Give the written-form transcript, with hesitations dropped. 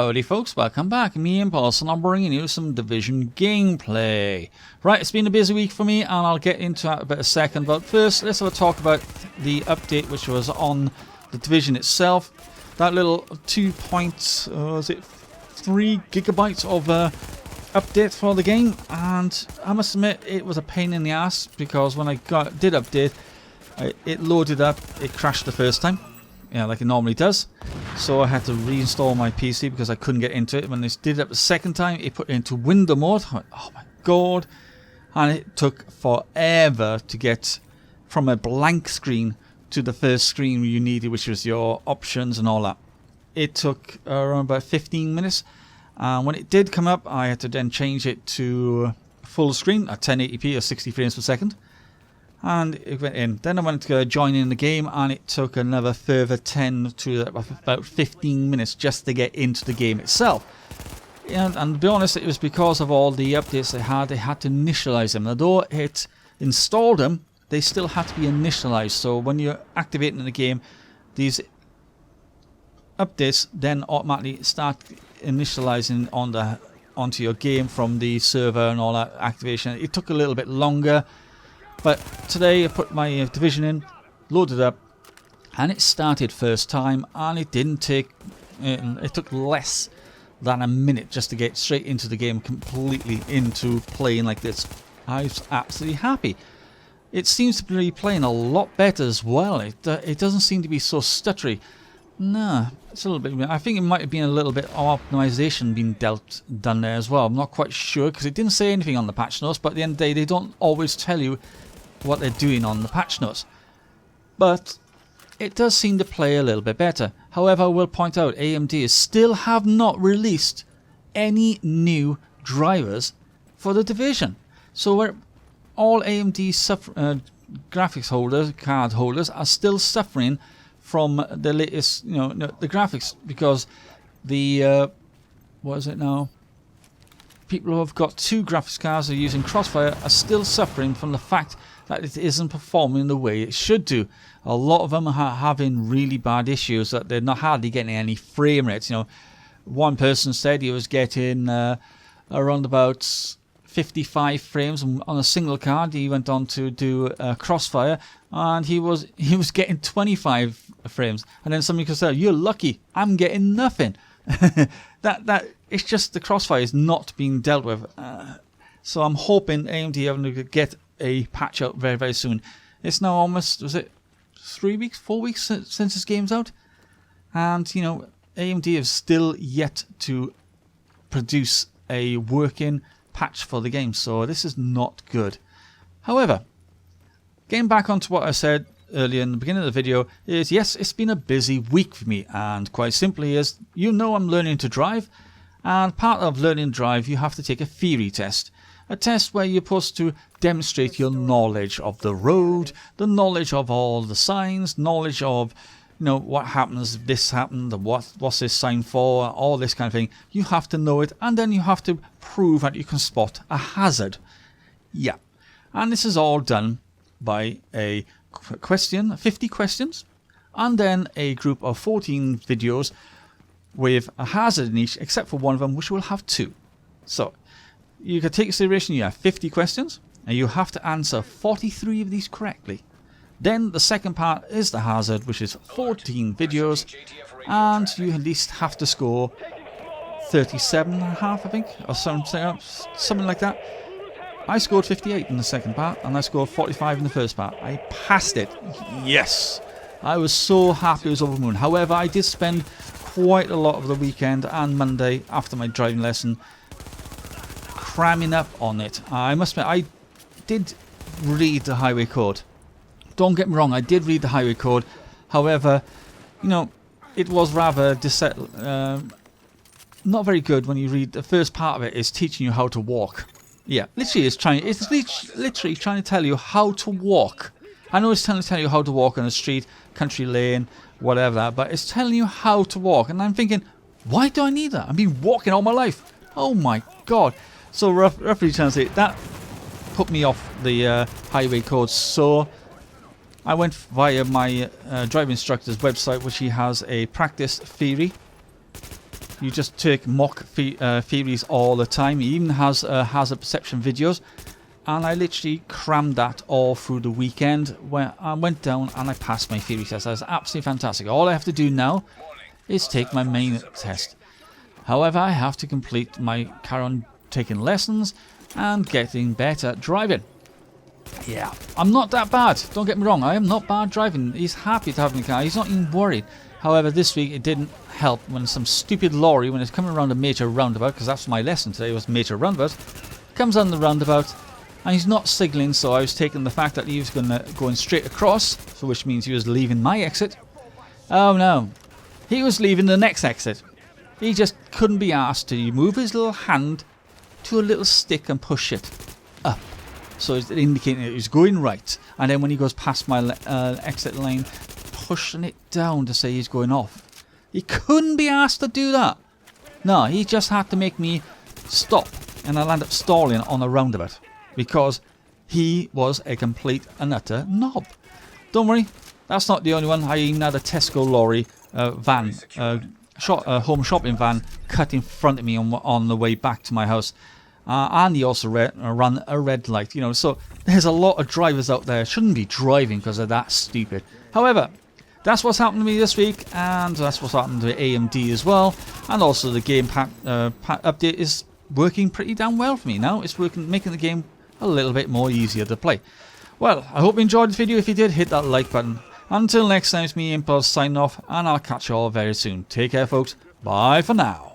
Howdy folks, welcome back. Me Impulse, and I'm bringing you some Division gameplay. Right, it's been a busy week for me and I'll get into that in about a second, but first let's have a talk about the update which was on the Division itself. That little 2.3 gigabytes of update for the game, and I must admit it was a pain in the ass because when I did update, it loaded up, it crashed the first time. Yeah, like it normally does. So I had to reinstall my PC because I couldn't get into it. When it did it the second time, it put it into window mode. I went, oh my god. And it took forever to get from a blank screen to the first screen you needed, which was your options and all that. It took around about 15 minutes. And when it did come up, I had to then change it to full screen at 1080p or 60 frames per second. And it went in. Then I went to join in the game, and it took another further 10 to about 15 minutes just to get into the game itself. And to be honest, it was because of all the updates they had to initialize them. Although it installed them, they still had to be initialized. So when you're activating the game, these updates then automatically start initializing onto your game from the server and all that activation. It took a little bit longer. But today I put my Division in, loaded up, and it started first time, and it didn't take, it took less than a minute just to get straight into the game, completely into playing like this. I was absolutely happy. It seems to be playing a lot better as well. It doesn't seem to be so stuttery. No, it's a little bit. I think it might have been a little bit of optimization being done there as well. I'm not quite sure because it didn't say anything on the patch notes, but at the end of the day, they don't always tell you what they're doing on the patch notes. But it does seem to play a little bit better. However, I will point out AMD still have not released any new drivers for the Division. So we're all AMD graphics holders, card holders, are still suffering from the latest, the graphics, because the what is it now? People who have got two graphics cards are using Crossfire are still suffering from the fact that it isn't performing the way it should do. A lot of them are having really bad issues, that they're not hardly getting any frame rates. One person said he was getting around about 55 frames on a single card. He went on to do Crossfire, and he was getting 25 frames. And then somebody could say, "You're lucky, I'm getting nothing." that it's just the Crossfire is not being dealt with. So I'm hoping AMD are going to get a patch out very, very soon. It's now almost, was it 4 weeks since this game's out? And, AMD have still yet to produce a working patch for the game. So this is not good. However, getting back onto what I said earlier in the beginning of the video is, yes, it's been a busy week for me. And quite simply is, I'm learning to drive. And part of learning to drive, you have to take a theory test. A test where you're supposed to demonstrate your knowledge of the road, the knowledge of all the signs, knowledge of, what happens if this happened, what's this sign for, all this kind of thing. You have to know it, and then you have to prove that you can spot a hazard. Yeah. And this is all done by a question, 50 questions, and then a group of 14 videos with a hazard in each, except for one of them, which will have 2. So you can take consideration, you have 50 questions, and you have to answer 43 of these correctly. Then the second part is the hazard, which is 14 videos, and you at least have to score 37.5, I think, or something like that. I scored 58 in the second part, and I scored 45 in the first part. I passed it. Yes! I was so happy, I was over the moon. However, I did spend quite a lot of the weekend and Monday after my driving lesson cramming up on it. I must admit, I did read the highway code. Don't get me wrong, I did read the highway code. However, it was rather not very good when you read the first part of it. Is teaching you how to walk. Yeah, literally, it's literally trying to tell you how to walk. I know it's trying to tell you how to walk on a street, country lane, whatever, but it's telling you how to walk. And I'm thinking, why do I need that? I've been walking all my life. Oh my god. So roughly translate, that put me off the highway code. So I went via my driving instructor's website, which he has a practice theory. you just take mock theories all the time. He even has hazard perception videos. And I literally crammed that all through the weekend where I went down and I passed my theory test. That was absolutely fantastic. All I have to do now is take my main test. However, I have to complete my carry on taking lessons and getting better at driving. Yeah, I'm not that bad. Don't get me wrong. I am not bad driving. He's happy to have me car. He's not even worried. However, this week it didn't help when some stupid lorry, when it's coming around a major roundabout, because that's my lesson today was major roundabout, comes on the roundabout. And he's not signalling, so I was taking the fact that he was going straight across, so which means he was leaving my exit. Oh no, he was leaving the next exit. He just couldn't be asked to move his little hand to a little stick and push it up. So it's indicating that he's going right. And then when he goes past my exit lane, pushing it down to say he's going off. He couldn't be asked to do that. No, he just had to make me stop. And I'll end up stalling on a roundabout. Because he was a complete and utter knob. Don't worry, that's not the only one. I even had a Tesco lorry van, home shopping van, cut in front of me on the way back to my house. And he also ran a red light. You know, so there's a lot of drivers out there shouldn't be driving because they're that stupid. However, that's what's happened to me this week, and that's what's happened to AMD as well. And also the game pack update is working pretty damn well for me now. It's working, making the game a little bit more easier to play. Well, I hope you enjoyed the video. If you did, hit that like button. Until next time, it's me, Impulse, signing off, and I'll catch you all very soon. Take care, folks. Bye for now.